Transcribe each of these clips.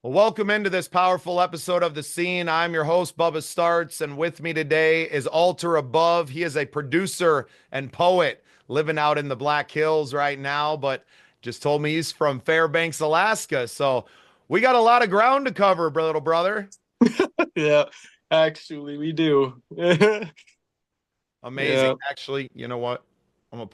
Well, welcome into this powerful episode of The Scene. I'm your host, Bubba Startz, and with me today is Alter Above. He is a producer and poet living out in the Black Hills right now, but just told me he's from Fairbanks, Alaska. So we got a lot of ground to cover, little brother. Yeah, actually, we do. Amazing. Yeah. Actually, you know what? I'm a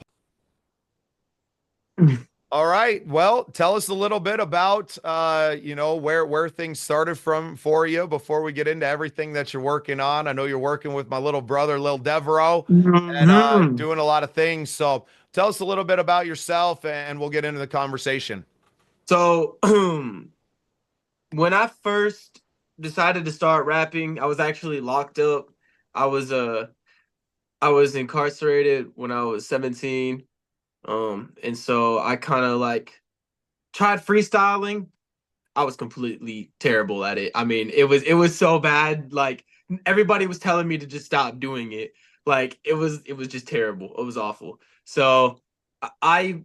All right. Well, tell us a little bit about where things started from for you before we get into everything that you're working on. I know you're working with my little brother, Lil Devereaux, and hmm doing a lot of things. So tell us a little bit about yourself and we'll get into the conversation. So, when I first decided to start rapping, I was actually locked up. I was uh I was incarcerated when I was 17. And so I kind of like tried freestyling. I was completely terrible at it. I mean, it was so bad. Like everybody was telling me to just stop doing it. Like it was just terrible. It was awful. So I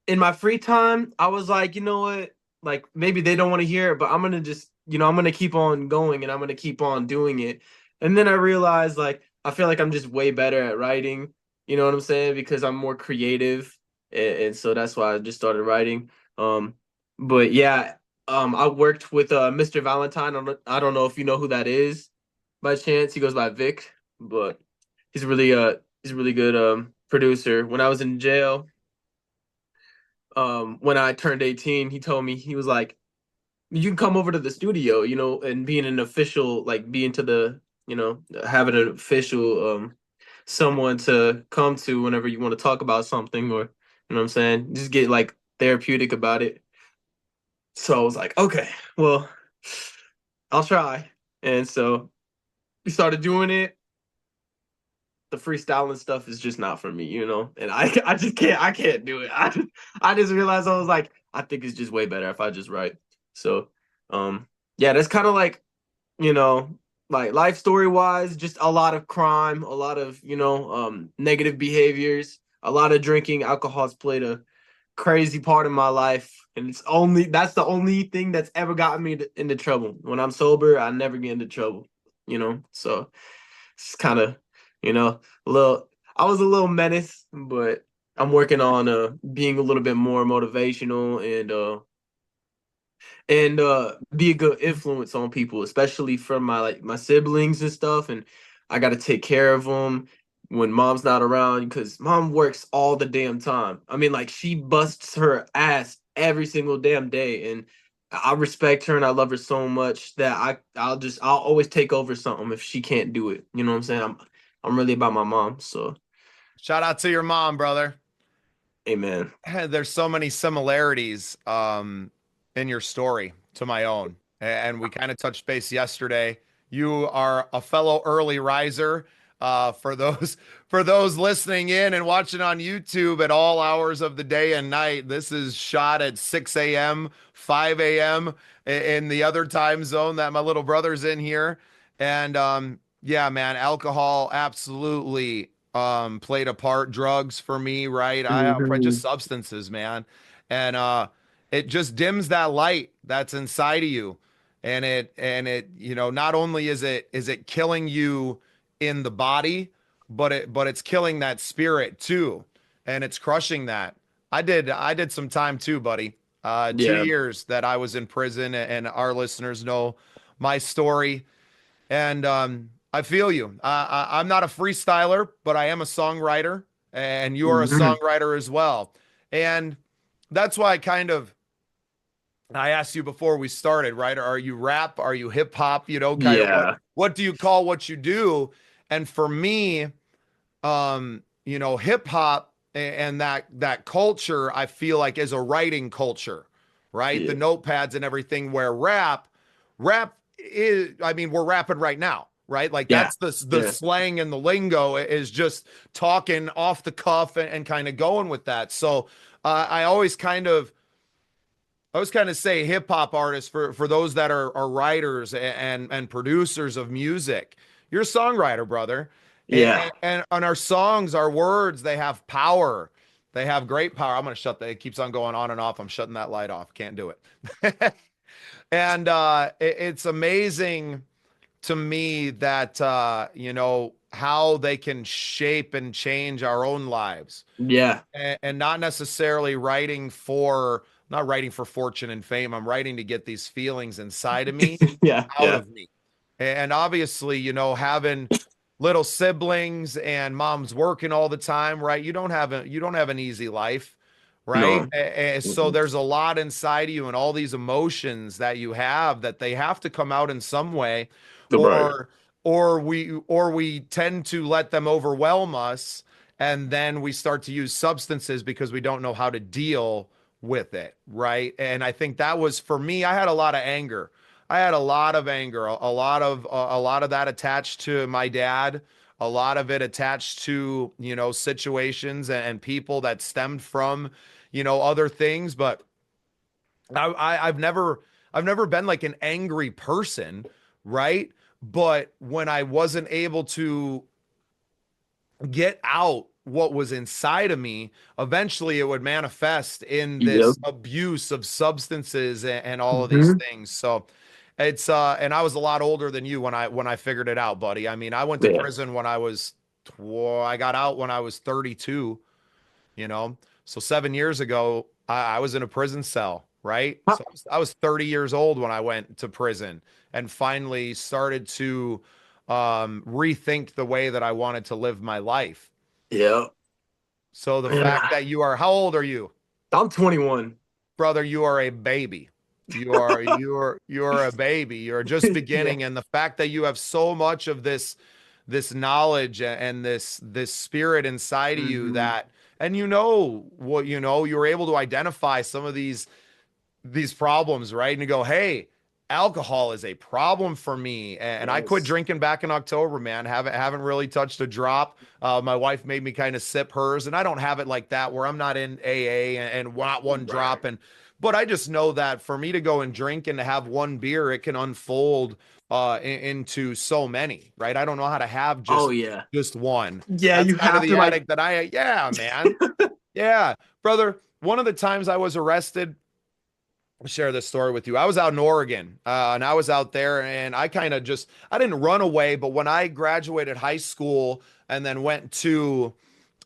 in my free time, I was like, you know what? Like maybe they don't want to hear it, but I'm gonna just, I'm gonna keep on going and I'm gonna keep on doing it. And then I realized like I feel like I'm just way better at writing. You know what I'm saying? Because I'm more creative, and so that's why I just started writing. Um, but yeah, I worked with Mr. Valentine. I don't know if you know who that is by chance. He goes by Vic, but he's a really good producer. When I was in jail, when I turned 18, he told me, he was like, you can come over to the studio, and being an official, like being to the, having an official someone to come to whenever you want to talk about something, or what I'm saying? Just get like therapeutic about it. So I was like, okay, well, I'll try. And so we started doing it. The freestyling stuff is just not for me. And I just can't do it. I just realized, I was like, I think it's just way better if I just write. So yeah, that's kind of like, you know, like life story wise, just a lot of crime, a lot of, negative behaviors, a lot of drinking. Alcohol's played a crazy part in my life. And that's the only thing that's ever gotten me into trouble. When I'm sober, I never get into trouble. So it's kind of, a little, I was a little menace, but I'm working on being a little bit more motivational and be a good influence on people, especially from my siblings and stuff. And I got to take care of them when mom's not around because mom works all the damn time. I mean, like she busts her ass every single damn day, and I respect her and I love her so much that I'll always take over something if she can't do it. You know what I'm saying? I'm really about my mom. So, Shout out to your mom, brother. amen. There's so many similarities in your story to my own. And we kind of touched base yesterday. You are a fellow early riser. For those for those listening in and watching on YouTube at all hours of the day and night, this is shot at 6 a.m., 5 a.m. in the other time zone that my little brother's in here. And yeah, man, alcohol absolutely played a part. Drugs for me, right? Just hmm substances, man. And it just dims that light that's inside of you. And it, not only is it killing you in the body, but it's killing that spirit too. And it's crushing that. I did some time too, buddy. Two Yeah. years that I was in prison, and our listeners know my story. And I feel you. I'm not a freestyler, but I am a songwriter, and you are a hmm songwriter as well. And that's why I asked you before we started, right? Are you rap? Are you hip hop? Kind of what Yeah. what do you call what you do? And for me, hip hop and that culture, I feel like is a writing culture, right? The Yeah. notepads and everything. Where rap is, I mean, we're rapping right now, right? Like Yeah. that's the Yeah. slang and the lingo is just talking off the cuff and kind of going with that. So I always kind of say hip hop artists for those that are writers and producers of music. You're a songwriter, brother. Yeah. And our songs, our words, they have power. They have great power. I'm gonna shut that. It keeps on going on and off. I'm shutting that light off. Can't do it. And it's amazing to me that how they can shape and change our own lives, Yeah. and not necessarily not writing for fortune and fame. I'm writing to get these feelings inside of me Yeah. out Yeah. of me. And obviously, having little siblings and mom's working all the time, right? You don't have an easy life, right? No. So Mm-mm. there's a lot inside of you and all these emotions that you have that they have to come out in some way, Sobriety. or we tend to let them overwhelm us, and then we start to use substances because we don't know how to deal with it, right? And I think that was for me. I had a lot of anger. I had a lot of anger, a lot of that attached to my dad, a lot of it attached to, situations and people that stemmed from, other things. But I've never been like an angry person, right? But when I wasn't able to get out what was inside of me, eventually it would manifest in Yep. this abuse of substances and all of these Hmm. things. So it's and I was a lot older than you when I figured it out, buddy. I mean, I went to Yeah. prison when I got out when I was 32, you know. So 7 years ago, I was in a prison cell, right? Huh. So I was 30 years old when I went to prison and finally started to rethink the way that I wanted to live my life. Yeah. So the fact Yeah. that how old are you? I'm 21. Brother, you are a baby. You're a baby. You're just Yeah. beginning. And the fact that you have so much of this knowledge and this spirit inside of you Hmm. that, and you were able to identify some of these problems, right? And you go, hey, alcohol is a problem for me. And I quit Yes. drinking back in October, man. Haven't really touched a drop. My wife made me kind of sip hers, and I don't have it like that where I'm not in AA and not one Right. drop. But I just know that for me to go and drink and to have one beer, it can unfold into so many, right? I don't know how to have Oh yeah. just one. Yeah, That's you kind of have to the like. addict that yeah, man. Yeah, brother. One of the times I was arrested, share this story with you. I was out in Oregon, and I was out there, and I kind of I didn't run away, but when I graduated high school and then went to,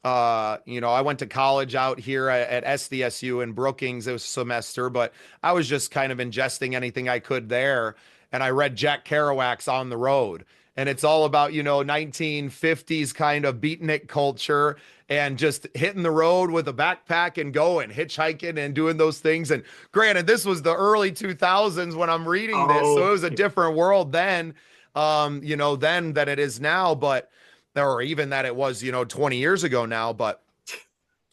I went to college out here at SDSU in Brookings. It was a semester, but I was just kind of ingesting anything I could there. And I read Jack Kerouac's On the Road. And it's all about, 1950s kind of beatnik culture and just hitting the road with a backpack and going, hitchhiking and doing those things. And granted, this was the early 2000s when I'm reading this. So it Oh was a different world then, then than it is now. But or even that it was 20 years ago now, but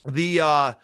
the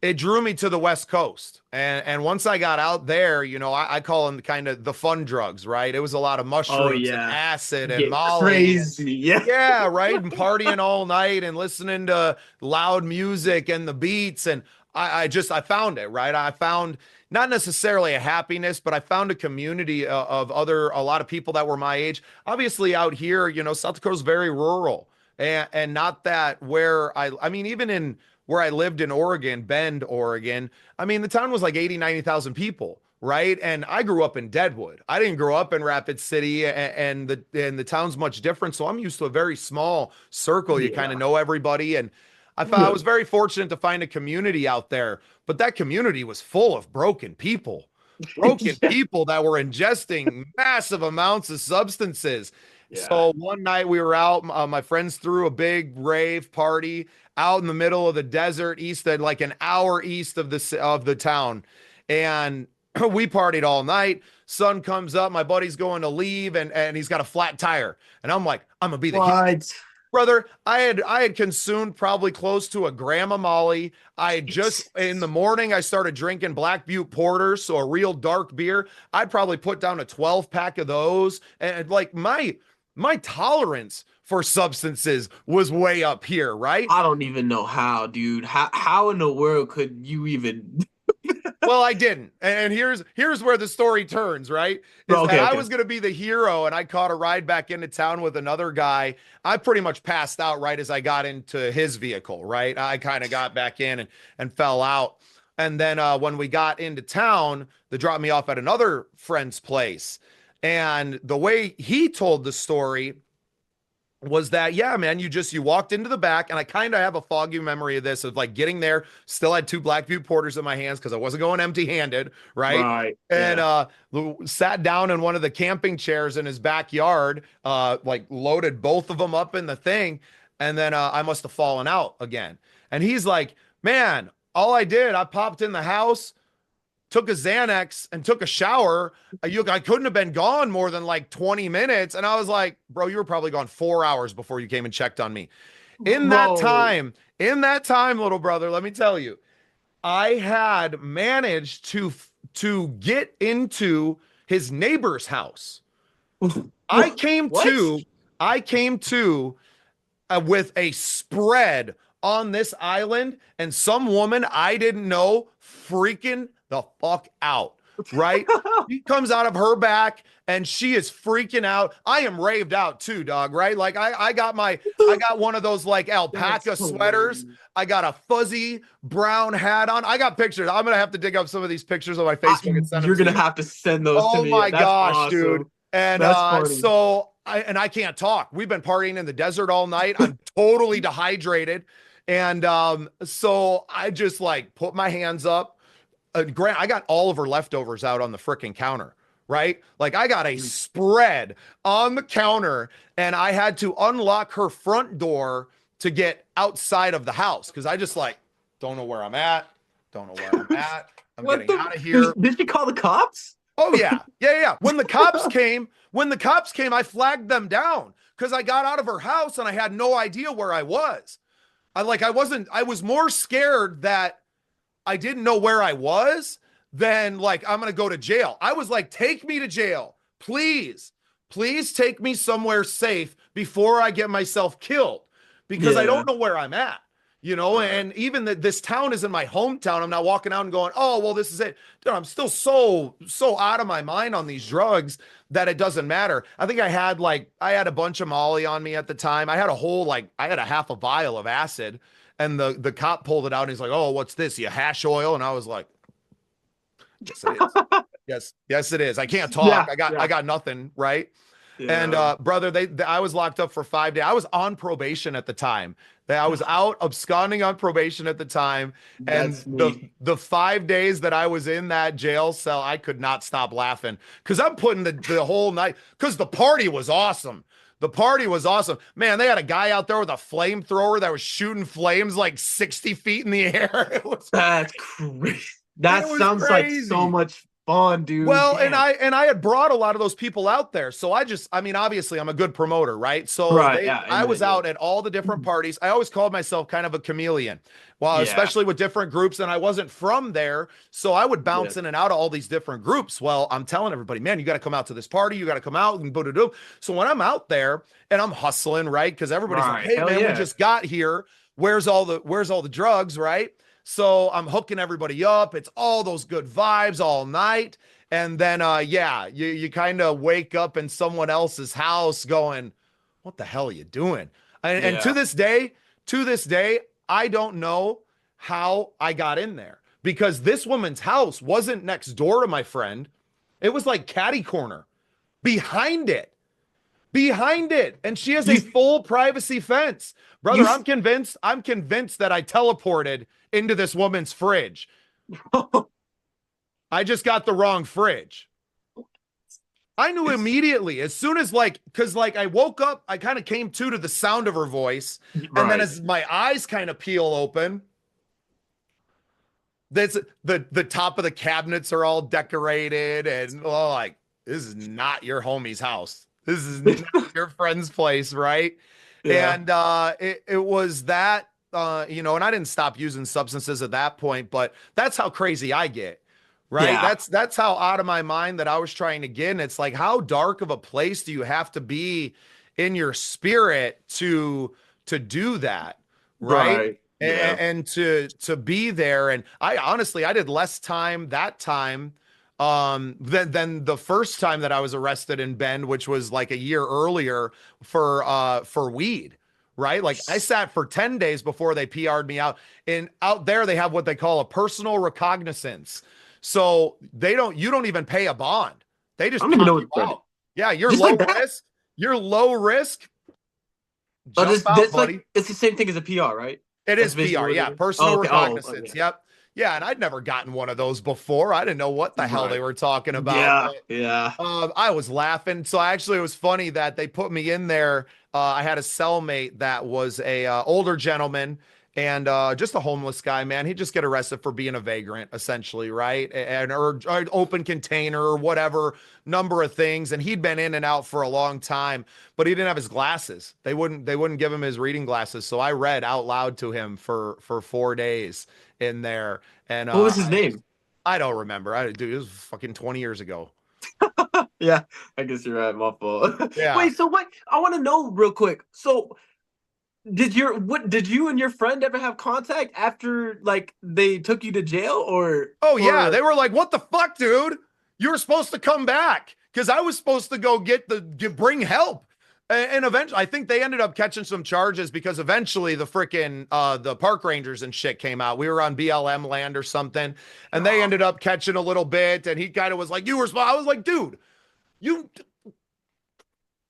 it drew me to the West Coast. And once I got out there, I call them kind of the fun drugs, right? It was a lot of oh mushrooms and yeah. acid and Get Molly and crazy. Yeah. yeah, right. And partying all night and listening to loud music and the beats. And I found it, right? I found not necessarily a happiness, but I found a community of a lot of people that were my age. Obviously, out here, South Dakota's very rural. And not that where I mean, even in where I lived in Oregon, Bend, Oregon, I mean, the town was like 80, 90,000 people. Right. And I grew up in Deadwood. I didn't grow up in Rapid City, and the town's much different. So I'm used to a very small circle. You kind of Yeah. know everybody. And I Yeah. was very fortunate to find a community out there, but that community was full of broken Yeah. people that were ingesting massive amounts of substances. Yeah. So one night we were out, my friends threw a big rave party out in the middle of the desert, east at like an hour east of the town. And we partied all night. Sun comes up, my buddy's going to leave, and he's got a flat tire. And I'm like, I'm gonna be the hero. What? Brother, I had consumed probably close to a gram of Molly. I had just in the morning I started drinking Black Butte Porter, so a real dark beer. I'd probably put down a 12 pack of those, and like my tolerance for substances was way up here, right? I don't even know how, dude. How in the world could you even? Well, I didn't. And here's where the story turns, right? Is that Okay, I okay. was going to be the hero and I caught a ride back into town with another guy. I pretty much passed out right as I got into his vehicle, right? I kind of got back in and fell out. And then when we got into town, they dropped me off at another friend's place. And the way he told the story was that, yeah, man, you walked into the back, and I kind of have a foggy memory of this, of like getting there, still had two Blackview Porters in my hands because I wasn't going empty-handed, right? Right. And Yeah. sat down in one of the camping chairs in his backyard, like loaded both of them up in the thing, and then I must have fallen out again. And he's like, man, all I did, I popped in the house, took a Xanax, and took a shower. I couldn't have been gone more than like 20 minutes. And I was like, bro, you were probably gone 4 hours before you came and checked on me. In that Bro. time, little brother, let me tell you, I had managed to get into his neighbor's house. I came What? to, I came to with a spread on this island, and some woman I didn't know freaking the fuck out, right? She comes out of her back and she is freaking out. I am raved out too, dog, right? Like I got one of those like That's alpaca sweaters. hilarious. I got a fuzzy brown hat on. I got pictures. I'm gonna have to dig up some of these pictures on my Facebook and send them You're to gonna you. have to send those to Oh me. my That's gosh, dude. awesome. And That's funny. so I can't talk. We've been partying in the desert all night. I'm totally dehydrated. And so I just like put my hands up. Grant, I got all of her leftovers out on the freaking counter, right? Like I got a spread on the counter, and I had to unlock her front door to get outside of the house because I just like don't know where I'm at. Don't know where I'm at. I'm What getting the? out of here. Did you call the cops? Oh yeah. Yeah, yeah. When the cops came, I flagged them down because I got out of her house and I had no idea where I was. I was more scared that I didn't know where I was than like I'm gonna go to jail. I was like, take me to jail. Please, please take me somewhere safe before I get myself killed because I Yeah. don't know where I'm at. Right. And even that this town is in my hometown. I'm not walking out and going, oh, well, this is it. Dude, I'm still so out of my mind on these drugs that it doesn't matter. I had a bunch of Molly on me at the time. I had a half a vial of acid, and the cop pulled it out and he's like, oh, what's this? You hash oil? And I was like, yes, it is. Yes, it is. I can't talk. Yeah. I Yeah. got nothing, right? And Yeah. brother, I was locked up for 5 days. I was on probation at the time. I was out absconding on probation at the time. And That's me. the 5 days that I was in that jail cell, I could not stop laughing because I'm putting the whole night because the party was awesome. The party was awesome. Man, they had a guy out there with a flamethrower that was shooting flames like 60 feet in the air. That's crazy. It That was sounds like so crazy. much fun, dude. Well, and Damn. I had brought a lot of those people out there. So I mean, obviously I'm a good promoter, right? So Right. Yeah. I was Amen. out at all the different parties. I always called myself kind of a chameleon. Well, Yeah. especially with different groups, and I wasn't from there. So I would Yeah. bounce in and out of all these different groups. Well, I'm telling everybody, man, you got to come out to this party. You got to come out and boo. So when I'm out there and I'm hustling, right? Because everybody's like, Right. hey Hell man, we yeah. just got here. Where's all the drugs, right? So I'm hooking everybody up. It's all those good vibes all night. And then yeah, you kind of wake up in someone else's house going, what the hell are you doing? And Yeah. to this day, I don't know how I got in there because this woman's house wasn't next door to my friend. It was like catty corner behind it. And she has a You, full privacy fence. Brother, you, I'm convinced that I teleported into this woman's fridge. I just got the wrong fridge. I knew immediately as soon as because I woke up, I kind of came to the sound of her voice. And then right. as my eyes kind of peel open, that's the top of the cabinets are all decorated and like, this is not your homie's house. This is not your friend's place, right? Yeah. And it was that and I didn't stop using substances at that point, but that's how crazy I get. Right. Yeah. That's how out of my mind that I was trying to get. And it's like, how dark of a place do you have to be in your spirit to do that? Right. Right. Yeah. And to be there. And I did less time that time than the first time that I was arrested in Bend, which was like a year earlier for weed. right? Like I sat for 10 days before they PR'd me out. And out there, they have what they call a personal recognizance. So you don't even pay a bond. They I just don't even know pop you what that is. out. Yeah, you're Just low like that. risk. You're low risk. Oh, Jump this out, that's like buddy. it's the same thing as a PR, right? It That's is basically PR. what it Yeah, is. Oh, personal okay. Oh, recognizance. yeah. Yep. Yeah, and I'd never gotten one of those before. I didn't know what the hell they Right. were talking about, Yeah. but Yeah. I was laughing. So actually, it was funny that they put me in there. I had a cellmate that was a older gentleman and just a homeless guy. Man, he'd just get arrested for being a vagrant, essentially, right? And or open container or whatever number of things. And he'd been in and out for a long time, but he didn't have his glasses. They wouldn't give him his reading glasses. So I read out loud to him for 4 days in there. And What was his name? I don't remember. Dude, it was fucking 20 years ago. Yeah, I guess you're right, my fault. Yeah. Wait, so what? I want to know real quick. So, did you and your friend ever have contact after like they took you to jail Oh yeah, or they were like, "What the fuck, dude? You were supposed to come back because I was supposed to go bring help." And eventually, I think they ended up catching some charges because eventually the freaking the park rangers and shit came out. We were on BLM land or something, and they ended up catching a little bit. And he kind of was like, "You were." I was like, "Dude, you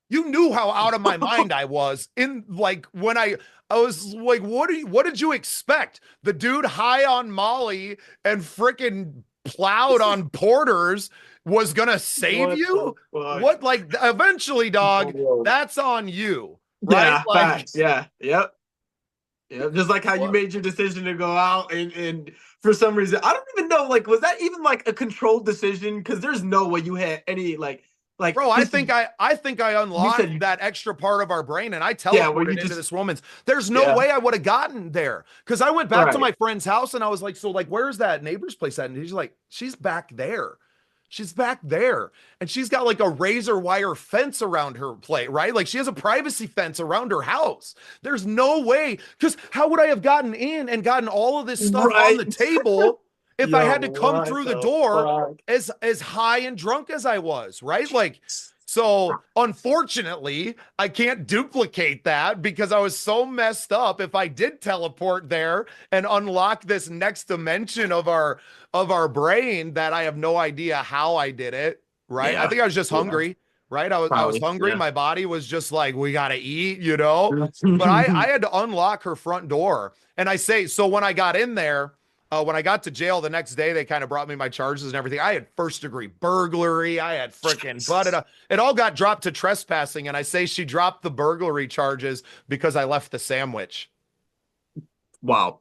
you knew how out of my mind I was in like when I was like, what did you expect? The dude high on Molly and freaking plowed on porters was gonna save what the you? fuck? What like eventually, dog, Whoa. that's on you, right? Yeah, Like facts. Yeah, yep. Yeah, just like how you what? made your decision to go out and for some reason, I don't even know, like, was that even like a controlled decision? Because there's no way you had any like Bro, this. I think I You said unlocked you, that extra part of our brain and I yeah, where you teleported into just, this woman's. There's no yeah, way I would have gotten there. Cause I went back to right. my friend's house and I was like, so like, where's that neighbor's place at? And he's like, she's back there. She's back there. And she's got like a razor wire fence around her plate, right? Like she has a privacy fence around her house. There's no way. Because how would I have gotten in and gotten all of this stuff on Right. the table if I Yo, had to come what through the the door fuck? as high and drunk as I was, right? Like, so unfortunately, I can't duplicate that because I was so messed up. If I did teleport there and unlock this next dimension of our brain, that I have no idea how I did it, right? I Yeah, think I was just yeah, hungry, right? I was probably, hungry. yeah. My body was just like, we gotta eat, you know. But I had to unlock her front door, and I say so when I got in there. When I got to jail the next day, they kind of brought me my charges and everything. I had first degree burglary. I had freaking butted up. It all got dropped to trespassing. And I say she dropped the burglary charges because I left the sandwich. Wow,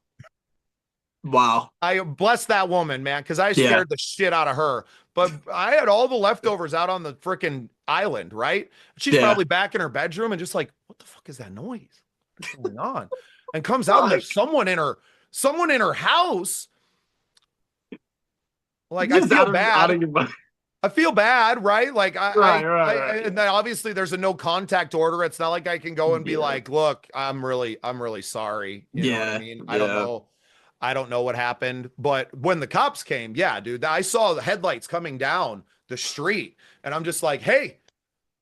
wow, I bless that woman, man, because I yeah, scared the shit out of her. But I had all the leftovers out on the freaking island, right? She's yeah. probably back in her bedroom and just like, what the fuck is that noise? What's going on? And comes out and there's Like, someone in her house. Like I just feel out bad. of your mind. I feel bad, right? Like Right, right, right. and then obviously there's a no contact order. It's not like I can go and be Yeah, like, look, I'm really sorry. You know what I yeah, mean? yeah. I don't know what happened. But when the cops came, yeah, dude, I saw the headlights coming down the street, and I'm just like, hey,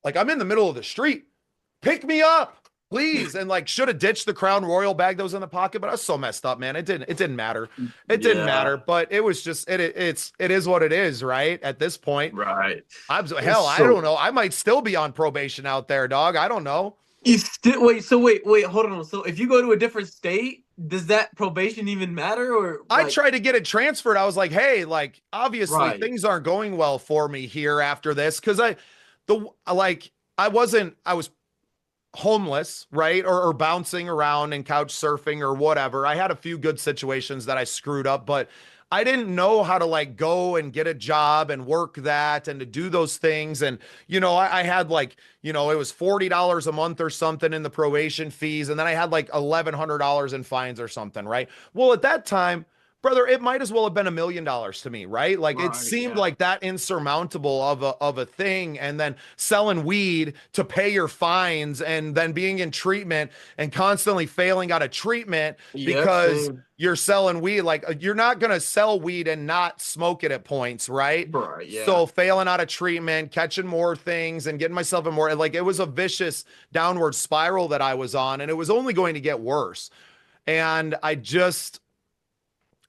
like I'm in the middle of the street. Pick me up. Please. And like should have ditched the Crown Royal bag that was in the pocket, but I was so messed up, man. It didn't matter. It didn't Yeah, matter. But it was just it is what it is, right? At this point. right. Hell, I So don't know. I might still be on probation out there, dog. I don't know. you still wait. So wait. Hold on. So if you go to a different state, does that probation even matter, or I like? tried to get it transferred. I was like, hey, like obviously Right. things aren't going well for me here after this because the like I was homeless, right? Or bouncing around and couch surfing or whatever. I had a few good situations that I screwed up, but I didn't know how to like go and get a job and work that and to do those things. And, you know, I had like, you know, it was $40 a month or something in the probation fees. And then I had like $1,100 in fines or something, right? Well, at that time, brother, it might as well have been $1 million to me, right? Like it Right, seemed yeah. like that insurmountable of a thing, and then selling weed to pay your fines, and then being in treatment and constantly failing out of treatment Yep, because same. you're selling weed. Like you're not gonna sell weed and not smoke it at points, right? Right, yeah. So failing out of treatment, catching more things, and getting myself in more, like it was a vicious downward spiral that I was on, and it was only going to get worse. And I just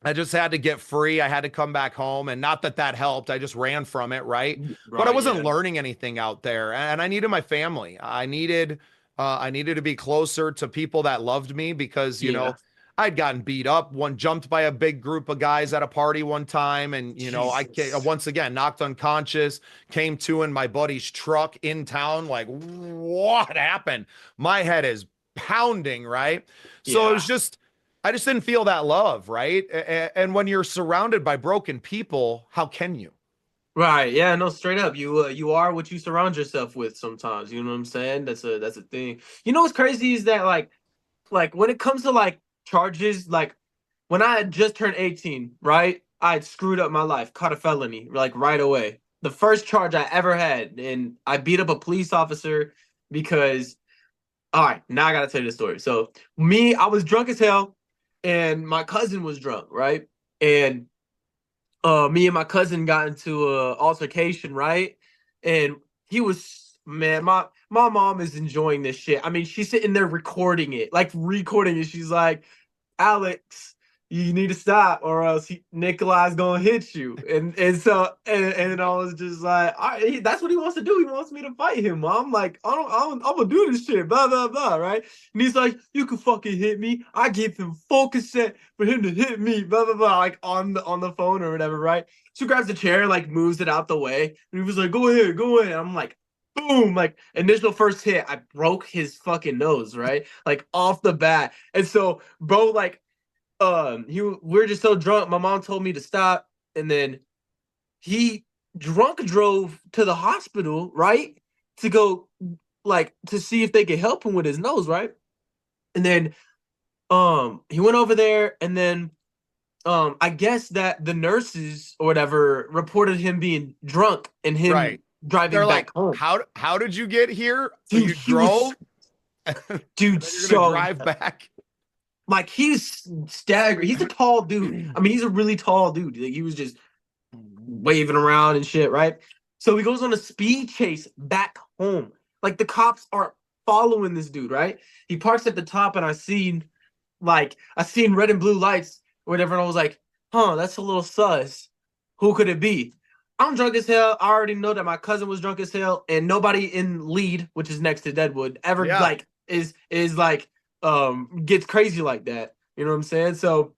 had to get free. I had to come back home. And not that that helped. I just ran from it, right? But I Right, wasn't yeah. learning anything out there. And I needed my family. I needed to be closer to people that loved me because, Yeah. I'd gotten beat up. One jumped by a big group of guys at a party one time. And, Jesus. once again, knocked unconscious, came to in my buddy's truck in town. Like, what happened? My head is pounding, right? So it Yeah. was just, I just didn't feel that love, right? And when you're surrounded by broken people, how can you? Right, yeah, no, straight up. You are what you surround yourself with sometimes. You know what I'm saying? That's a thing. You know what's crazy is that like when it comes to like charges, like when I had just turned 18, right? I had screwed up my life, caught a felony, like right away. The first charge I ever had, and I beat up a police officer because all right, now I gotta tell you the story. So I was drunk as hell, and my cousin was drunk, right? And me and my cousin got into a altercation, right? And he was man, my mom is enjoying this shit. I mean, she's sitting there recording it, like recording it. She's like, Alex, you need to stop, or else Nikolai's gonna hit you. And I was just like, all right, that's what he wants to do. He wants me to fight him. I'm like, I'm gonna do this shit, blah blah blah, right? And he's like, you can fucking hit me. I give him full consent for him to hit me, blah blah blah, like on the phone or whatever, right? She grabs the chair, like moves it out the way, and he was like, go ahead, go ahead. I'm like, boom, like initial first hit, I broke his fucking nose, right? Like off the bat. And so, bro, like we're just so drunk. My mom told me to stop, and then he drunk drove to the hospital, right? To go like to see if they could help him with his nose, right? And then he went over there, and then I guess that the nurses or whatever reported him being drunk and him Right. They're driving back like, home. how did you get here? Dude, You he was drove, and dude then you're gonna so drive back. like he's staggering. He's a tall dude. I mean, he's a really tall dude. Like, he was just waving around and shit, right? So he goes on a speed chase back home. Like the cops are following this dude, right? He parks at the top, and I seen red and blue lights or whatever, and I was like, huh, that's a little sus. Who could it be? I'm drunk as hell. I already know that my cousin was drunk as hell, and nobody in lead, which is next to Deadwood, ever Yeah. like is like gets crazy like that. You know what I'm saying? So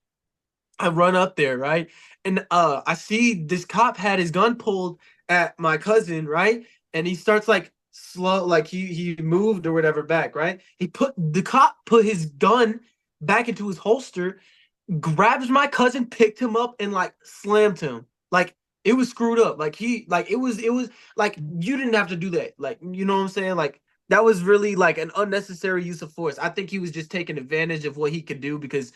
I run up there, right? And I see this cop had his gun pulled at my cousin, right? And he starts like slow, like he moved or whatever back, right? The cop put his gun back into his holster, grabs my cousin, picked him up, and like slammed him. Like it was screwed up. Like it was like you didn't have to do that. Like you know what I'm saying? Like that was really like an unnecessary use of force. I think he was just taking advantage of what he could do because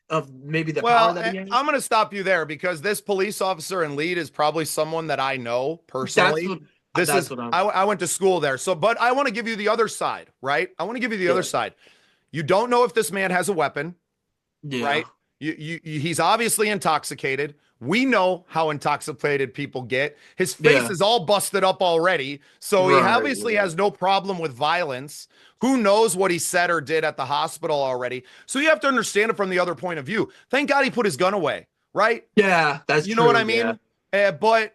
of maybe the power Well, that he has. I'm going to stop you there because this police officer in lead is probably someone that I know That's personally. what This that's is, what I went to school there. So, but I want to give you the other side, right? I want to give you the other yeah. side. You don't know if this man has a weapon, Yeah. right? He's obviously intoxicated. We know how intoxicated people get. His face Yeah. is all busted up already. So he Right. obviously Yeah. has no problem with violence. Who knows what he said or did at the hospital already? So you have to understand it from the other point of view. Thank God he put his gun away, right? Yeah, that's You know what true. I Yeah. mean? But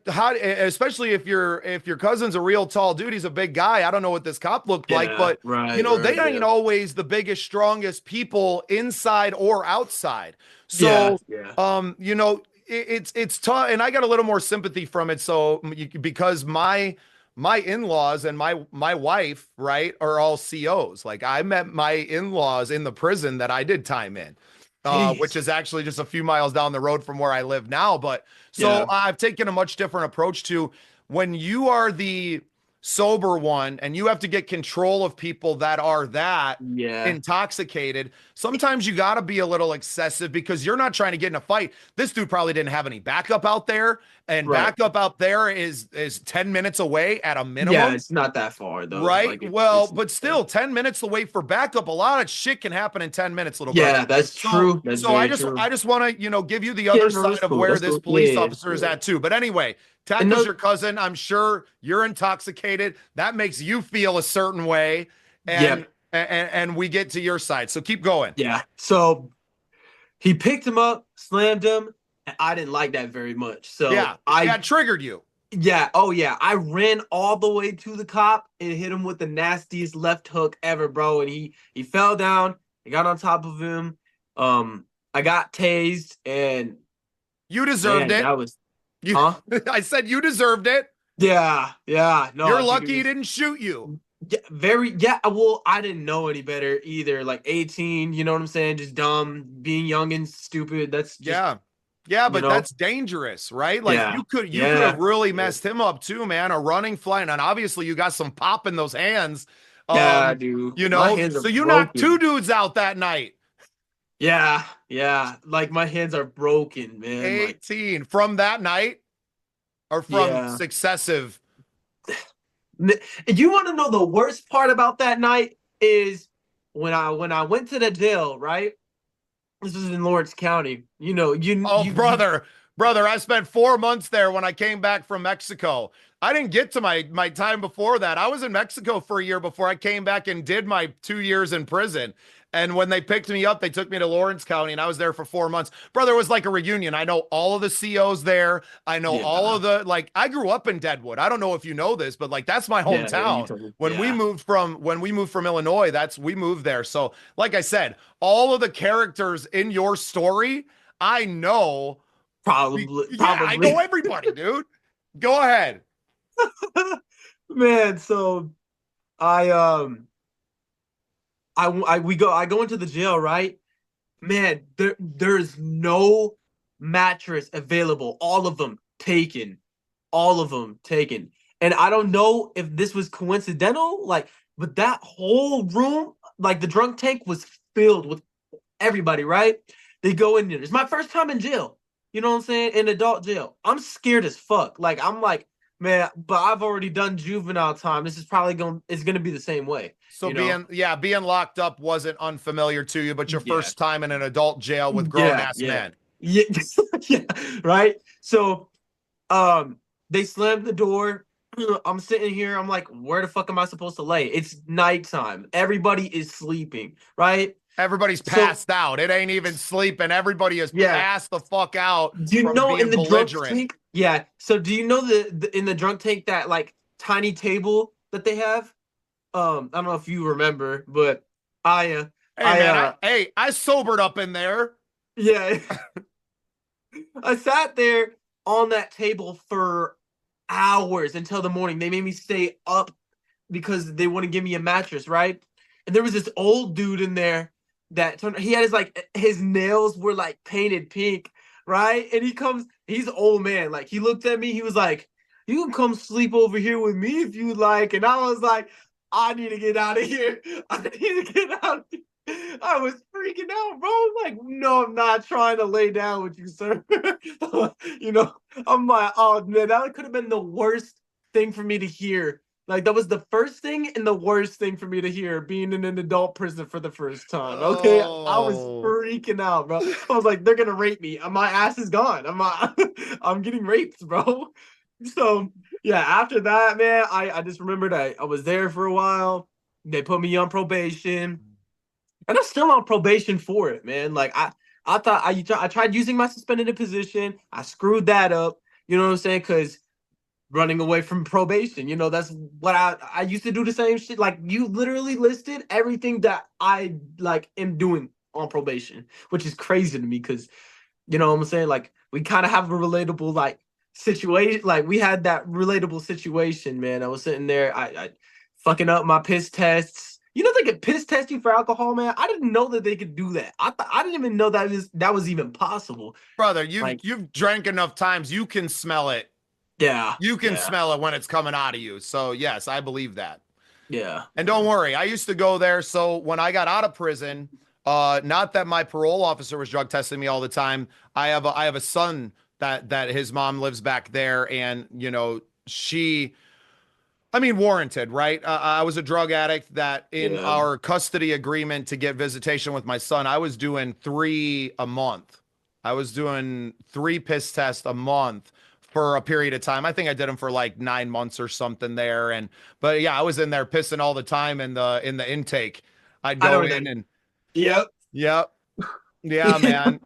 how, especially if your cousin's a real tall dude, he's a big guy. I don't know what this cop looked like, Yeah. but Right. they Right. ain't Yeah. always the biggest, strongest people inside or outside. Yeah. So, Yeah. it's tough, and I got a little more sympathy from it. So because my in-laws and my wife, right, are all COs. Like I met my in-laws in the prison that I did time in, which Jeez. is actually just a few miles down the road from where I live now. But so Yeah. I've taken a much different approach to when you are the sober one, and you have to get control of people that are that Yeah. intoxicated. Sometimes you got to be a little excessive because you're not trying to get in a fight. This dude probably didn't have any backup out there, and Right. backup out there is 10 minutes away at a Yeah, minimum. it's not that far though. Right. Like Well, it's but still, 10 minutes to wait for backup. A lot of shit can happen in 10 minutes, little brother. yeah, that's So, true. That's so I very just, true. I just want to, give you the Yeah, other no, side that's of cool. where That's this cool. police Yeah, officer is yeah. at too. But anyway, And tackles no, your cousin. I'm sure you're intoxicated. That makes you feel a certain way, yeah, and we get to your side. So keep going. yeah. So he picked him up, slammed him, and I didn't like that very much. So Yeah, yeah, it triggered you. yeah, oh yeah, I ran all the way to the cop and hit him with the nastiest left hook ever, bro. And he fell down. I got on top of him. I got tased, and You deserved man, it. that was, You, huh? I said you deserved it. Yeah, yeah. No, You're I think it lucky he was. didn't shoot you. Yeah, very, yeah. Well, I didn't know any better either. Like 18, you know what I'm saying? Just dumb, being young and stupid. That's just, Yeah. Yeah, you but know, that's dangerous, right? Like yeah, you could have yeah, really yeah, messed him up too, man. A running flying, and obviously you got some pop in those hands. yeah, dude. My hands are So you knocked two broken. dudes out that night. Yeah, yeah. Like my hands are broken, man. Like, 18 from that night or from yeah. successive. And you want to know the worst part about that night is when I went to the jail, right? This was in Lawrence County. You know, Oh, brother, I spent 4 months there when I came back from Mexico. I didn't get to my time before that. I was in Mexico for a year before I came back and did my 2 years in prison. And when they picked me up, they took me to Lawrence County, and I was there for 4 months. Brother, it was like a reunion. I know all of the COs there. I know all yeah, of like I grew up in Deadwood. I don't know if you know this, but like that's my yeah, yeah. You hometown. told me. When Yeah, we moved from Illinois, we moved there. So, like I said, all of the characters in your story, I know. probably, Yeah, I know probably. everybody, dude. Go ahead. Man, so I I go into the jail, right? Man, there's no mattress available. All of them taken. All of them taken. And I don't know if this was coincidental, like, but that whole room, like the drunk tank was filled with everybody, right? They go in there. It's my first time in jail. You know what I'm saying? In adult jail. I'm scared as fuck. Like I'm like, man, but I've already done juvenile time. This is probably it's gonna be the same way, So you know? being locked up wasn't unfamiliar to you, but your Yeah. first time in an adult jail with grown Yeah, ass yeah. men. Yeah, yeah, right? So they slammed the door. I'm sitting here. I'm like, where the fuck am I supposed to lay? It's nighttime. Everybody is sleeping, right? Everybody's So passed out. It ain't even sleeping. Everybody is yeah. passed the fuck out Do you from know in being the drunk belligerent. tank? Yeah. So do you know in the drunk tank that like tiny table that they have? I don't know if you remember, but I Hey man, I sobered up in there. yeah, I sat there on that table for hours until the morning. They made me stay up because they want to give me a mattress, right? And there was this old dude in there he had his nails were like painted pink, right? And he's an old man. Like he looked at me, he was like, "You can come sleep over here with me if you like." And I was like, I need to get out of here. I need to get out of here. I was freaking out, bro. Like, no, I'm not trying to lay down with you, sir. You know, I'm like, oh man, that could have been the worst thing for me to hear. Like that was the first thing and the worst thing for me to hear being in an adult prison for the first time. Okay, I was Oh, freaking out, bro. I was like, they're gonna rape me. My ass is gone. I'm getting raped, bro. So yeah, after that, man, I just remembered I was there for a while. They put me on probation, and I'm still on probation for it, man. Like I thought I tried using my suspended position. I screwed that up. You know what I'm saying? Because running away from probation, that's what I used to do the same shit. Like you literally listed everything that I like am doing on probation, which is crazy to me because you know what I'm saying? Like we kind of have a relatable like situation. Like we had that relatable situation, man. I was sitting there, I fucking up my piss tests. You know they could piss test you for alcohol, man. I didn't know that they could do that. I didn't even know that was even possible. brother, you've Like you've drank enough times. You can smell it. Yeah. You can Yeah. smell it when it's coming out of you. So yes, I believe that. Yeah. And don't Yeah. worry, I used to go there. So when I got out of prison, not that my parole officer was drug testing me all the time. I have a son that his mom lives back there, and she, I mean, warranted, right? I was a drug addict that in Yeah. our custody agreement to get visitation with my son, I was doing three a month. I was doing three piss tests a month for a period of time. I think I did them for like 9 months or something there. But yeah, I was in there pissing all the time in the intake. I'd I know go where that. in and Yep. yep. Yeah, man.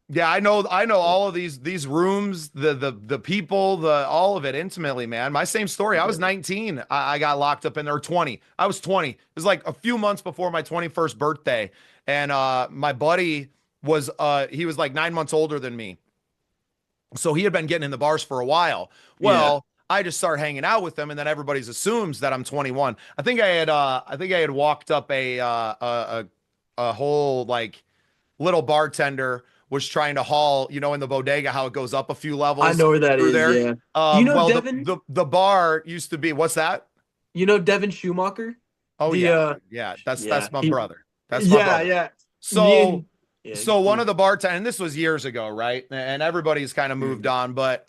Yeah, I know all of these rooms, the people, the all of it intimately, man. My same story. I was 19. I got locked up in there 20. I was 20. It was like a few months before my 21st birthday. And my buddy was he was like 9 months older than me. So he had been getting in the bars for a while. Yeah. Well, I just start hanging out with them, and then everybody's assumes that I'm 21. I think I had walked up a whole like little bartender was trying to haul, in the bodega, how it goes up a few I levels know where that through is. there. Yeah. Do you know Well, the, Devin? the the bar used to be, what's that? You know Devin Schumacher? Oh The yeah, yeah. That's yeah, that's my he brother. That's my yeah, brother. yeah. Me So, and yeah, so one of the bartenders, and this was years ago, right? And everybody's kind of moved mm, on, but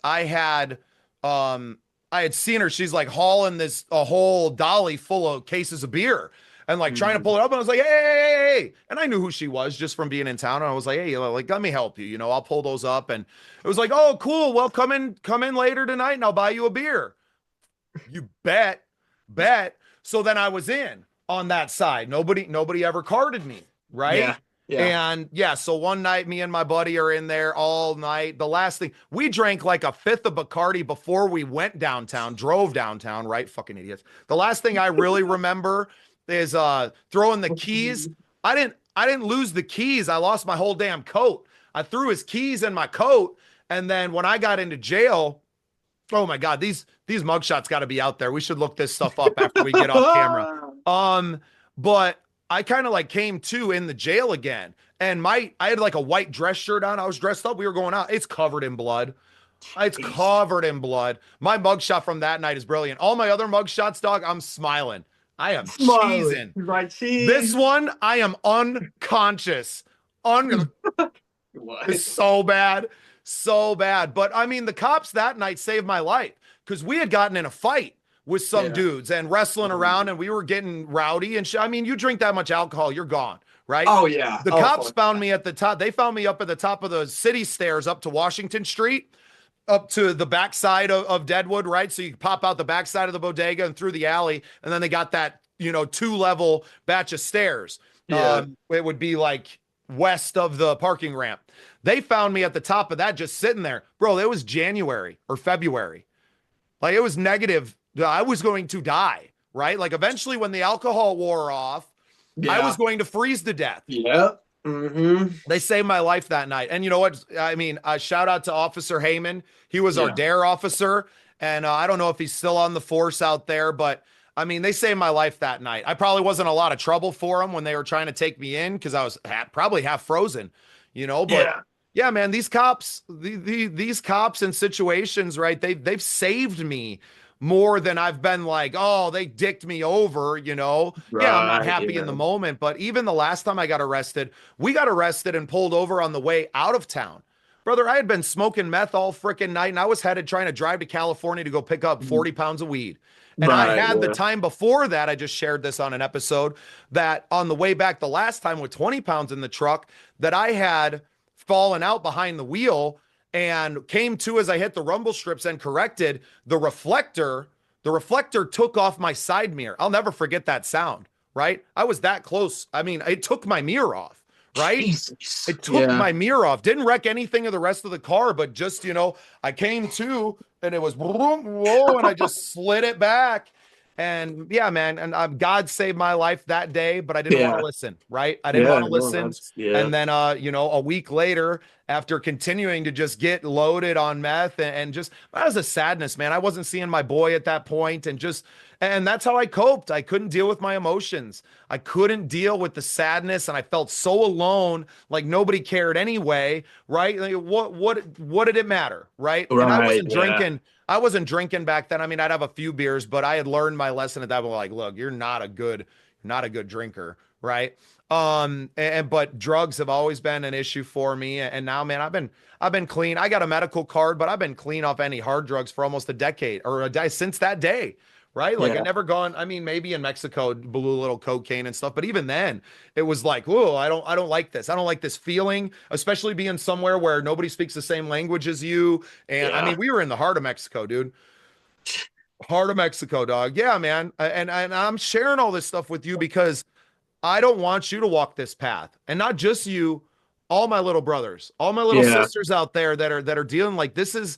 um, I had seen her. She's like hauling a whole dolly full of cases of beer and like trying to mm, pull it up. And I was like, hey. And I knew who she was just from being in town. And I was like, hey, like, let me help you. I'll pull those up. And it was like, oh, cool. Well, come in later tonight and I'll buy you a beer. You bet. So then I was in on that side. Nobody ever carded me, right? yeah, yeah. And yeah, so one night me and my buddy are in there all night. The last thing we drank like a fifth of Bacardi before we went downtown, drove downtown, right? Fucking idiots. The last thing I really remember is throwing the keys. I didn't lose the keys. I lost my whole damn coat. I threw his keys in my coat, and then when I got into jail, oh my God, these mugshots got to be out there. We should look this stuff up after we get off camera. But I kind of like came to in the jail again, and I had like a white dress shirt on. I was dressed up. We were going out. It's covered in blood. It's Jeez. covered in blood. My mugshot from that night is brilliant. All my other mugshots, dog, I'm smiling. I am Smiling. cheesing. Right This cheese. one, I am unconscious. It's What? so bad, so bad. But I mean, the cops that night saved my life because we had gotten in a fight with some Yeah. dudes and wrestling around, and we were getting rowdy and I mean, you drink that much alcohol, you're gone, right? Oh yeah. The Oh cops fuck. found me at the top. They found me up at the top of the city stairs up to Washington Street, up to the backside of Deadwood, right? So you pop out the backside of the bodega and through the alley, and then they got that, 2-level batch of stairs. Yeah. It would be like west of the parking ramp. They found me at the top of that, just sitting there. Bro, it was January or February. Like it was negative. I was going to die, right? Like eventually when the alcohol wore off, I was Yeah. going to freeze to death. Yeah. Mm-hmm. They saved my life that night. And you know what? I mean, shout out to Officer Heyman. He was our Yeah. DARE officer. And I don't know if he's still on the force out there, but I mean, they saved my life that night. I probably wasn't a lot of trouble for them when they were trying to take me in because I was probably half frozen, but Yeah. yeah, man, these cops, these cops in situations, right? They've saved me more than I've been like, oh, they dicked me over. Yeah, I'm not Right. happy in Yeah. the moment, but even the last time I got arrested, we got arrested and pulled over on the way out of town. Brother, I had been smoking meth all freaking night, and I was headed trying to drive to California to go pick up 40 pounds of weed. And I Right. had the Yeah. time before that, I just shared this on an episode, that on the way back the last time with 20 pounds in the truck, that I had fallen out behind the wheel and came to as I hit the rumble strips and corrected the reflector. The reflector took off my side mirror. I'll never forget that sound, right? I was that close. I mean, it took my mirror off, right? Jesus. It took Yeah. my mirror off. Didn't wreck anything of the rest of the car, but just, I came to and it was whoa, and I just slid it back. And yeah, man, and God saved my life that day, but I didn't want to Yeah. listen, right? I didn't Yeah. want to No, listen. that's yeah. And then a week later, after continuing to just get loaded on meth and just that was a sadness, man. I wasn't seeing my boy at that point, and that's how I coped. I couldn't deal with my emotions. I couldn't deal with the sadness, and I felt so alone, like nobody cared anyway, right? Like, what did it matter, right? And I Right. wasn't Yeah. drinking. I wasn't drinking back then. I mean, I'd have a few beers, but I had learned my lesson at that point. Like, look, not a good drinker, right? And but drugs have always been an issue for me. And now, man, I've been clean. I got a medical card, but I've been clean off any hard drugs for almost a decade or a day since that day. Right. Like I Yeah. never gone. I mean, maybe in Mexico, blew a little cocaine and stuff, but even then it was like, whoa, I don't like this. I don't like this feeling, especially being somewhere where nobody speaks the same language as you. And I mean, Yeah. we were in the heart of Mexico, dude. Heart of Mexico, dog. Yeah, man. And I'm sharing all this stuff with you because I don't want you to walk this path. And not just you, all my little brothers, all my little Yeah. sisters out there that are dealing like this is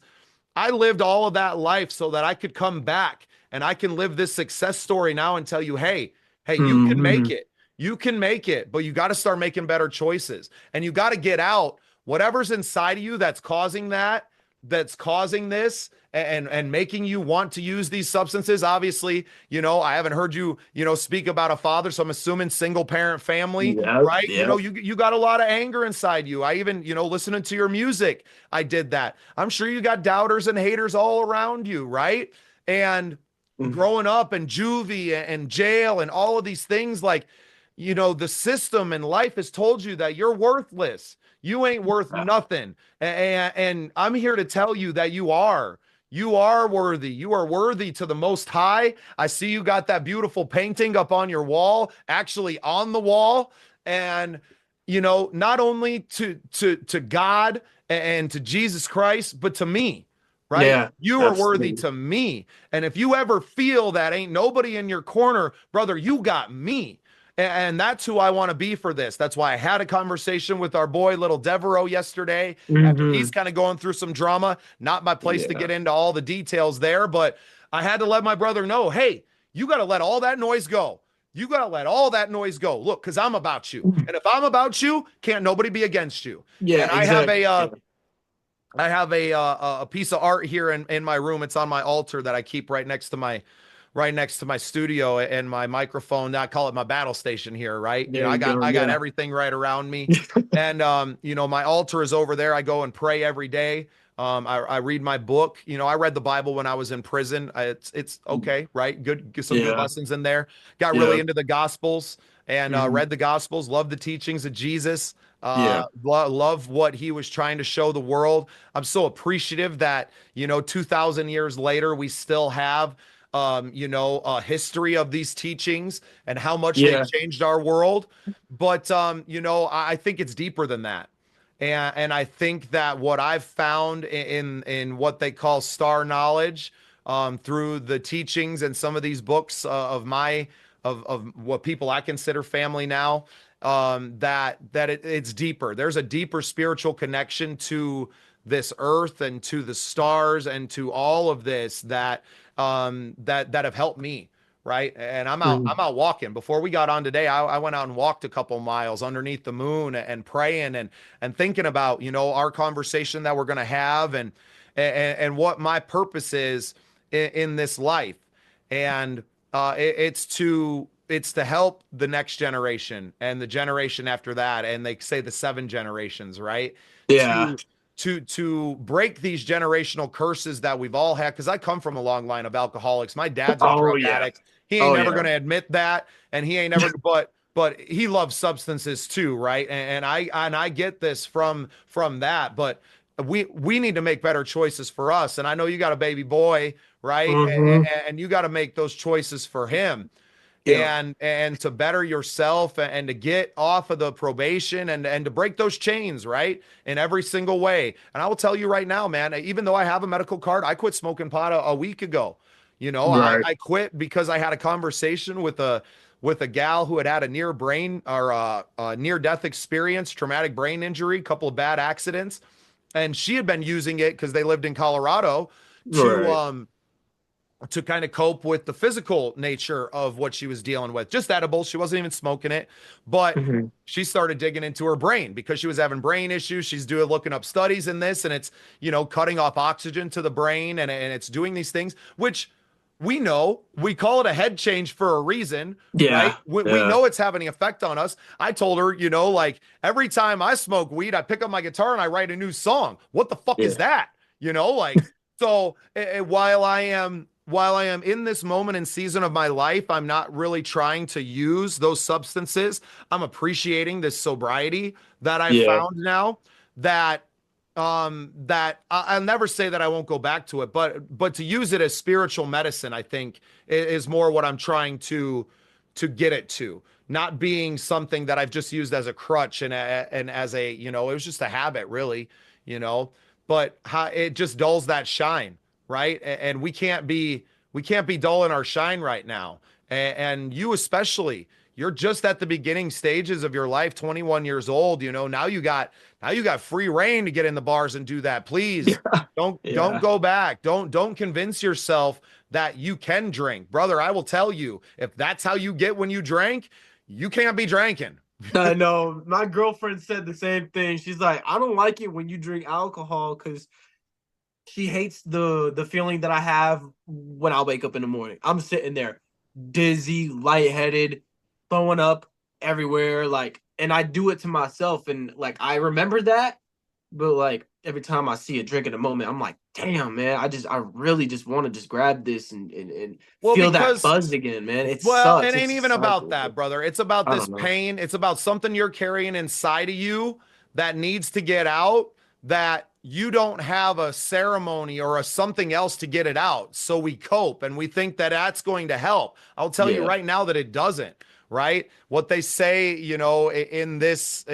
I lived all of that life so that I could come back and I can live this success story now and tell you, hey, you can make Hmm. it. You can make it, but you got to start making better choices. And you got to get out whatever's inside of you that's causing that's causing this and making you want to use these substances. Obviously, I haven't heard you, speak about a father, so I'm assuming single parent family, Yeah. right? Yeah. You got a lot of anger inside you. I even, listening to your music, I did that. I'm sure you got doubters and haters all around you, right? And growing up and juvie and jail and all of these things, like, the system and life has told you that you're worthless. You ain't worth nothing. And I'm here to tell you that you are. You are worthy. You are worthy to the Most High. I see you got that beautiful painting up on your wall, actually on the wall. And, not only to God and to Jesus Christ, but to me, right? Yeah. You are worthy Absolutely. to me. And if you ever feel that ain't nobody in your corner, brother, you got me. And that's who I want to be for this. That's why I had a conversation with our boy, little Devereaux, yesterday after he's Hmm. kind of going through some drama. Not my place to Yeah. get into all the details there, but I had to let my brother know, hey, you got to let all that noise go. You got to let all that noise go. Look, because I'm about you. And if I'm about you, can't nobody be against you. Yeah. And Exactly. I have a piece of art here in my room. It's on my altar that I keep right next to my studio and my microphone. I call it my battle station here, right? There you go. I got Yeah. everything right around me. And my altar is over there. I go and pray every day. I read my book. I read the Bible when I was in prison. It's okay, right? Good, get some good Yeah. lessons in there. Got really Yeah. into the Gospels and Hmm. read the Gospels. Love the teachings of Jesus. Yeah. Love what he was trying to show the world. I'm so appreciative that 2,000 years later we still have a history of these teachings and how much they've Yeah. changed our world. But I think it's deeper than that. And I think that what I've found in what they call star knowledge, through the teachings and some of these books of what people I consider family now, it's deeper. There's a deeper spiritual connection to this earth and to the stars and to all of this that have helped me, right? And Mhm. I'm out walking. Before we got on today, I went out and walked a couple miles underneath the moon and praying and thinking about our conversation that we're going to have and what my purpose is in this life. And it's to help the next generation and the generation after that, and they say the seven generations, right? Yeah. To break these generational curses that we've all had, because I come from a long line of alcoholics. My dad's a Oh drug yeah. addict. He ain't Oh never yeah. going to admit that, and he ain't never but he loves substances too, right? And I get this from that, but we need to make better choices for us. And I know you got a baby boy, right? Hmm. And you got to make those choices for him Yeah. and to better yourself and to get off of the probation and to break those chains, right, in every single way. And I will tell you right now, man, even though I have a medical card, I quit smoking pot a week ago. Right. I quit because I had a conversation with a gal who had a near brain or a near death experience, traumatic brain injury, couple of bad accidents, and she had been using it because they lived in Colorado to Right. to kind of cope with the physical nature of what she was dealing with. Just edibles. She wasn't even smoking it, but Hmm. she started digging into her brain because she was having brain issues. She's looking up studies in this, and it's, cutting off oxygen to the brain and it's doing these things, which we call it a head change for a reason, right? Yeah. We Yeah. know it's having an effect on us. I told her, like every time I smoke weed, I pick up my guitar and I write a new song. What the fuck is Yeah. that? Like, So while I am in this moment and season of my life, I'm not really trying to use those substances. I'm appreciating this sobriety that I've Yeah. found now that I'll never say that I won't go back to it, but to use it as spiritual medicine, I think is more what I'm trying to get it to, not being something that I've just used as a crutch and as a, you know, it was just a habit really, you know, but how it just dulls that shine, right? And we can't be dull in our shine right now. And you especially, you're just at the beginning stages of your life, 21 years old, you know, now you got free reign to get in the bars and do that. Please don't Yeah. go back. Don't convince yourself that you can drink. Brother, I will tell you, if that's how you get when you drink, you can't be drinking. I know. My girlfriend said the same thing. She's like, I don't like it when you drink alcohol because she hates the feeling that I have when I wake up in the morning. I'm sitting there dizzy, lightheaded, throwing up everywhere, like, and I do it to myself, and like I remember that, but like every time I see a drink in a moment, I'm like, damn, man, I really just want to just grab this and Well, feel that because buzz again, man. It Well, it sucks. It's ain't a even about cycle, that, but brother. It's about I this don't know. pain. It's about something you're carrying inside of you that needs to get out, that you don't have a ceremony or a something else to get it out. So we cope and we think that that's going to help. I'll tell you Yeah, right now that it doesn't, right? What they say, you know, in this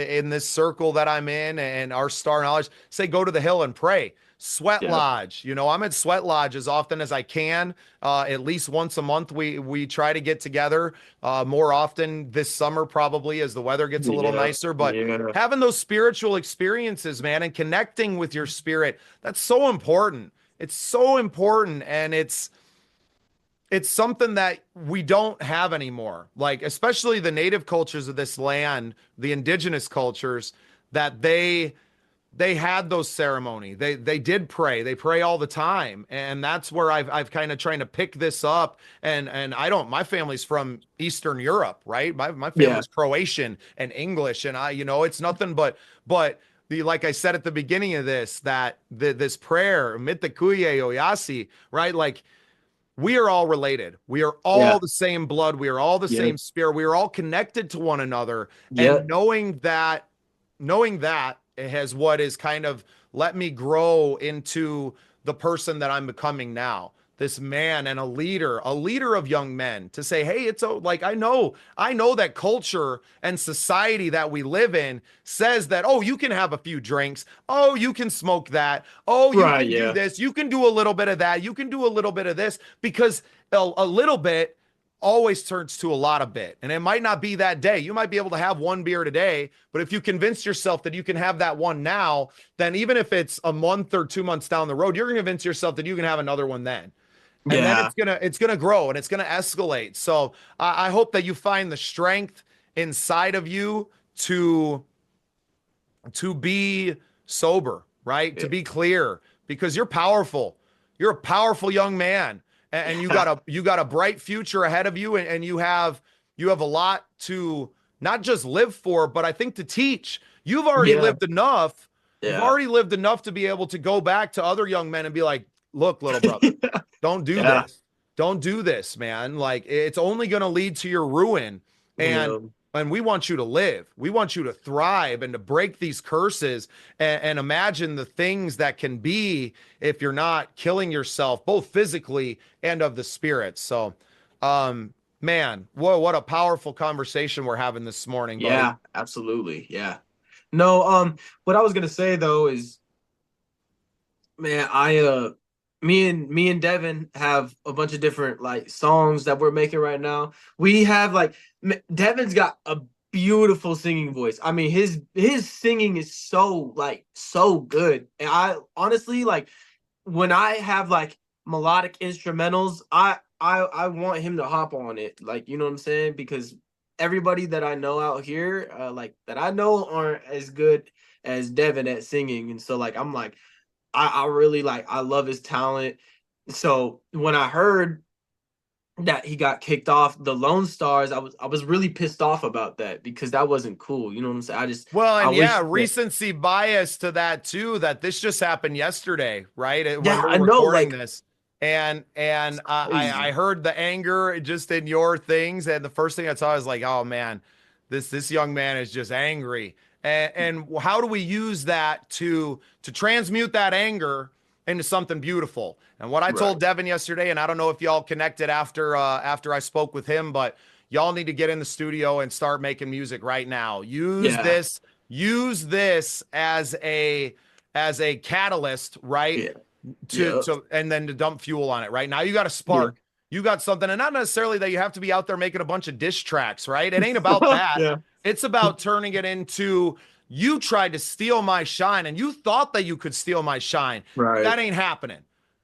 circle that I'm in and our star knowledge, say go to the hill and pray. Sweat yeah, Lodge. You know, I'm at Sweat Lodge as often as I can. At least once a month, we try to get together. More often this summer, probably as the weather gets a little yeah, nicer. But yeah, having those spiritual experiences, man, and connecting with your spirit, that's so important. It's so important, and it's something that we don't have anymore. Like especially the native cultures of this land, the indigenous cultures, that they had those ceremony. They did pray. They pray all the time. And that's where I've kind of trying to pick this up. And I don't, my family's from Eastern Europe, right? My yeah, family's Croatian and English. And I, you know, it's nothing but the, like I said at the beginning of this, that this prayer, Mitikuye Oyasi, right? Like we are all related. We are yeah, all the same blood. We are all the yeah, same spirit. We are all connected to one another. yeah, And knowing that has what is kind of let me grow into the person that I'm becoming now. This man and a leader of young men to say, hey, it's like I know that culture and society that we live in says that, oh, you can have a few drinks. Oh, you can smoke that. Oh, you right, can do yeah, this. You can do a little bit of that. You can do a little bit of this because a little bit always turns to a lot of bit. And it might not be that day. You might be able to have one beer today, but if you convince yourself that you can have that one now, then even if it's a month or 2 months down the road, you're going to convince yourself that you can have another one then. And then yeah, it's gonna grow and it's gonna escalate. So I hope that you find the strength inside of you to be sober, right? To yeah, be clear, because you're powerful. You're a powerful young man, and yeah, you got a bright future ahead of you, and you have a lot to not just live for, but I think to teach. You've already yeah, lived enough. You've yeah, already lived enough to be able to go back to other young men and be like, look, little brother, don't do yeah, this. Don't do this, man. Like it's only going to lead to your ruin. And yeah. and we want you to live. We want you to thrive and to break these curses and imagine the things that can be if you're not killing yourself, both physically and of the spirit. So, man, what a powerful conversation we're having this morning, buddy. Yeah, absolutely. Yeah. No, what I was gonna say though is, man, me and Devin have a bunch of different like songs that we're making right now. We have like Devin's got a beautiful singing voice. I mean, his singing is so like so good. And I honestly like when I have like melodic instrumentals, I want him to hop on it. Like, you know what I'm saying? Because everybody that I know out here, like that I know aren't as good as Devin at singing. And so like I'm like, I really like I love his talent. So when I heard that he got kicked off the Lone Stars. I was really pissed off about that because that wasn't cool. You know what I'm saying? Well, I and yeah, wish that. recency bias to that too, that this just happened yesterday, right? When Yeah, we're I know. recording Like, this. And I crazy. heard the anger just in your things. And the first thing I saw is like, oh man, this young man is just angry. And how do we use that to transmute that anger into something beautiful? And what I told Right. Devin yesterday, and I don't know if y'all connected after I spoke with him, but y'all need to get in the studio and start making music right now. Yeah. Use this as a catalyst, right? Yeah. to Yeah. to and then to dump fuel on it. Right now, you got a Yeah. spark. You got something, and not necessarily that you have to be out there making a bunch of diss tracks, right? It ain't about that. Yeah. It's about turning it into you tried to steal my shine, and you thought that you could steal my shine. Right. That ain't happening.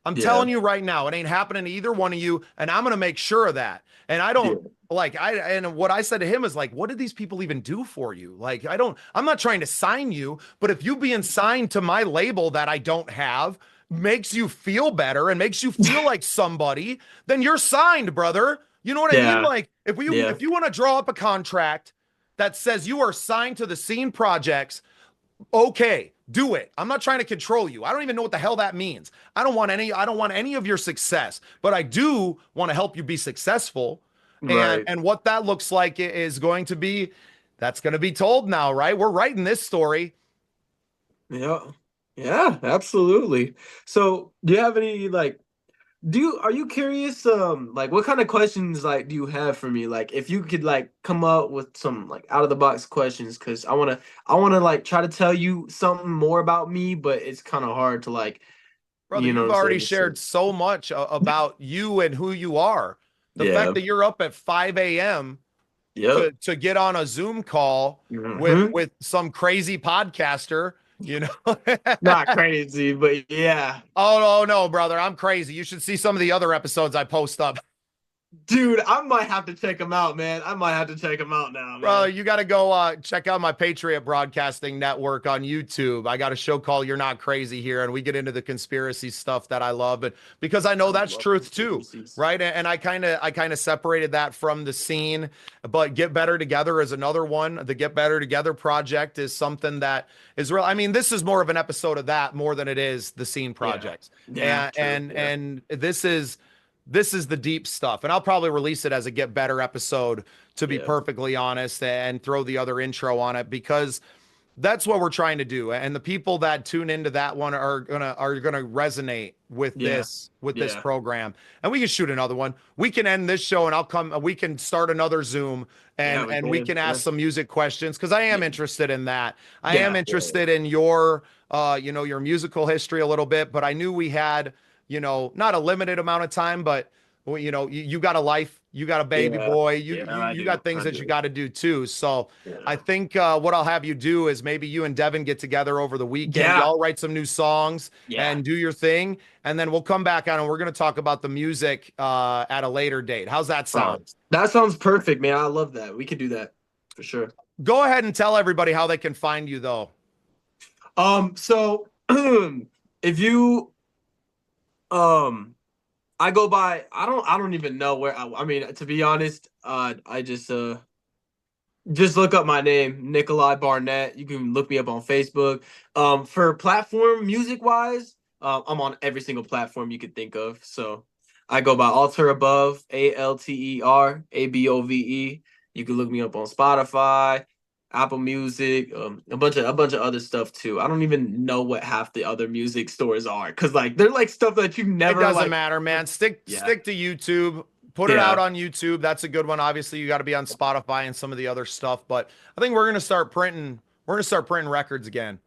I'm Yeah. telling you right now, it ain't happening to either one of you, and I'm gonna make sure of that. And I don't Yeah. like I and what I said to him is like, what did these people even do for you? Like, I'm not trying to sign you, but if you being signed to my label that I don't have makes you feel better and makes you feel like somebody, then you're signed, brother. You know what I mean? Yeah. Like Yeah. if you want to draw up a contract that says you are signed to the scene projects, okay, do it. I'm not trying to control you. I don't even know what the hell that means. I don't want any of your success, but I do want to help you be successful. Right. And what that looks like is going to be that's going to be told now, right? We're writing this story. Yeah. Yeah, absolutely. So, do you have any like are you curious like what kind of questions like do you have for me? Like if you could like come up with some like out of the box questions, cuz I want to like try to tell you something more about me, but it's kind of hard to like, Brother, you know what you've I'm saying? already Just say, shared so much about you and who you are. The fact yeah. that you're up at 5 a.m. Yep. To get on a Zoom call Hmm. with some crazy podcaster, you know. Not crazy, but yeah. Oh no, brother, I'm crazy. You should see some of the other episodes I post up. Dude, I might have to check them out, man. I might have to check them out now, Bro, man. you got to go check out my Patriot Broadcasting Network on YouTube. I got a show called You're Not Crazy here, and we get into the conspiracy stuff that I love, but because I know I that's love truth too, conspiracies. right? And I kind of separated that from the scene. But Get Better Together is another one. The Get Better Together project is something that is real. I mean, this is more of an episode of that more than it is the scene Yeah. projects. Yeah, And true. Yeah. this is the deep stuff, and I'll probably release it as a Get Better episode, to be Yeah. perfectly honest, and throw the other intro on it because that's what we're trying to do. And the people that tune into that one are gonna resonate Yeah. with this Yeah. program. And we can shoot another one. We can end this show and we can start another Zoom Yeah, we and we can. can Yeah. ask some music questions because I am Yeah. interested in that. I am Yeah. Yeah. interested in your your musical history a little bit, but I knew we had, not a limited amount of time, but well, you got a life, you got a baby Yeah. boy, Yeah, I you got do. things I that you do. got to do too. So I Yeah. think what I'll have you do is maybe you and Devin get together over the weekend. Yeah. Y'all write some new songs Yeah. and do your thing, and then we'll come back on and we're going to talk about the music at a later date. How's that sound? That sounds perfect, man. I love that. We could do that for sure. Go ahead and tell everybody how they can find you, though. So if you I go by I don't even know where I mean to be honest, I just look up my name, Nikolai Barnett. You can look me up on Facebook. For platform music wise, I'm on every single platform you could think of. So I go by Alter Above, ALTERABOVE. You can look me up on Spotify, Apple Music, a bunch of other stuff too. I don't even know what half the other music stores are because like they're like stuff that you It never doesn't like. matter, man. Yeah, Stick to YouTube. Put it out yeah, on YouTube. That's a good one. Obviously, you got to be on Spotify and some of the other stuff. But I think we're gonna start printing. We're gonna start printing records again.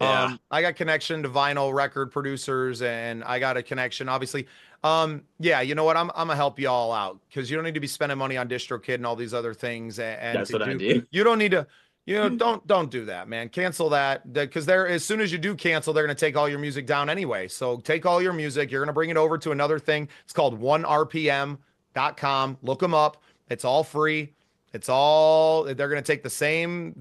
yeah. I got connection to vinyl record producers, and I got a connection, obviously. Yeah, you know what? I'm gonna help you all out because you don't need to be spending money on DistroKid and all these other things. And That's to what I do, do. you don't need to. Don't do that, man. Cancel that because they're as soon as you do cancel, they're gonna take all your music down anyway. So take all your music. You're gonna bring it over to another thing. It's called 1rpm.com. Look them up. It's all free. It's all they're going to take the same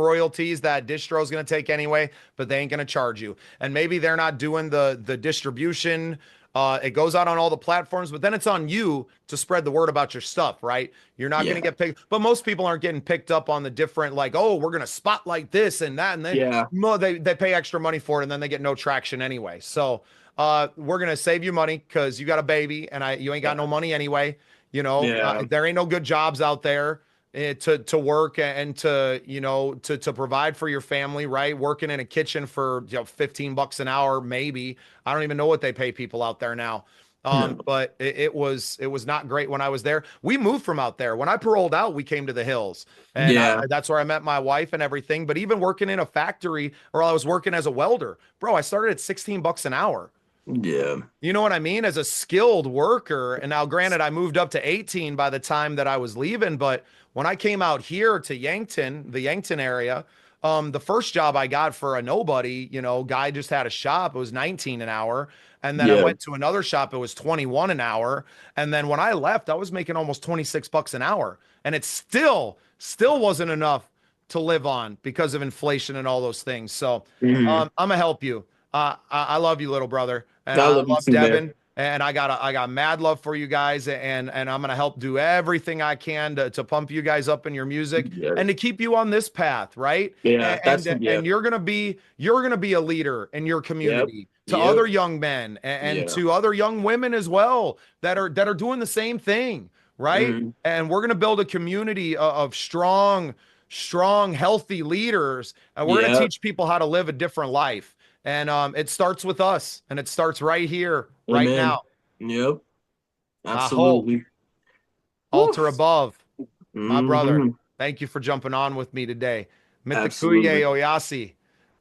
royalties that distro is going to take anyway, but they ain't going to charge you. And maybe they're not doing the distribution It goes out on all the platforms, but then it's on you to spread the word about your stuff, right? You're not going to Yeah. get picked, but most people aren't getting picked up on the different, like, oh, we're going to spotlight this and that, and then Yeah. no, they pay extra money for it, and then they get no traction anyway. So we're going to save you money because you got a baby, and you ain't got no Yeah. money anyway. Yeah. There ain't no good jobs out there to work and to to provide for your family, right? Working in a kitchen for 15 bucks an hour, maybe. I don't even know what they pay people out there now. No. But it was not great when I was there. We moved from out there. When I paroled out, we came to the hills, and Yeah. that's where I met my wife and everything. But even working in a factory, or I was working as a welder, bro, I started at 16 bucks an hour. Yeah. You know what I mean? As a skilled worker. And now, granted, I moved up to 18 by the time that I was leaving. But when I came out here to Yankton, the Yankton area, the first job I got for a nobody, guy just had a shop. It was 19 an hour. And then I Yeah. went to another shop. It was 21 an hour. And then when I left, I was making almost 26 bucks an hour. And it still wasn't enough to live on because of inflation and all those things. So Hmm. I'm gonna help you. I love you, little brother, and I I love you love too, man. Devin, and I got mad love for you guys, and I'm gonna help do everything I can to pump you guys up in your music Yeah. and to keep you on this path, right? Yeah. And That's and, yeah. and you're gonna be a leader in your Yep. community to Yep. other young men and Yeah. to other young women as well that are doing the same thing, right? Hmm. And we're gonna build a community of strong, healthy leaders, and we're gonna Yep. teach people how to live a different life. And it starts with us, and it starts right here, right Amen. now. Yep. I hope. Absolutely. Woo. Alter Above, my brother. Hmm. Thank you for jumping on with me today. Mitakuye Absolutely. Oyasi.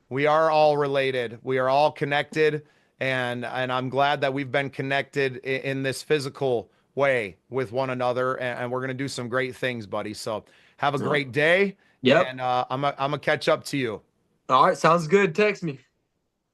We are all related. We are all connected, and I'm glad that we've been connected in this physical way with one another, and we're gonna do some great things, buddy. So have a Yep. great day, Yep. and I'm gonna catch up to you. All right. Sounds good. Text me.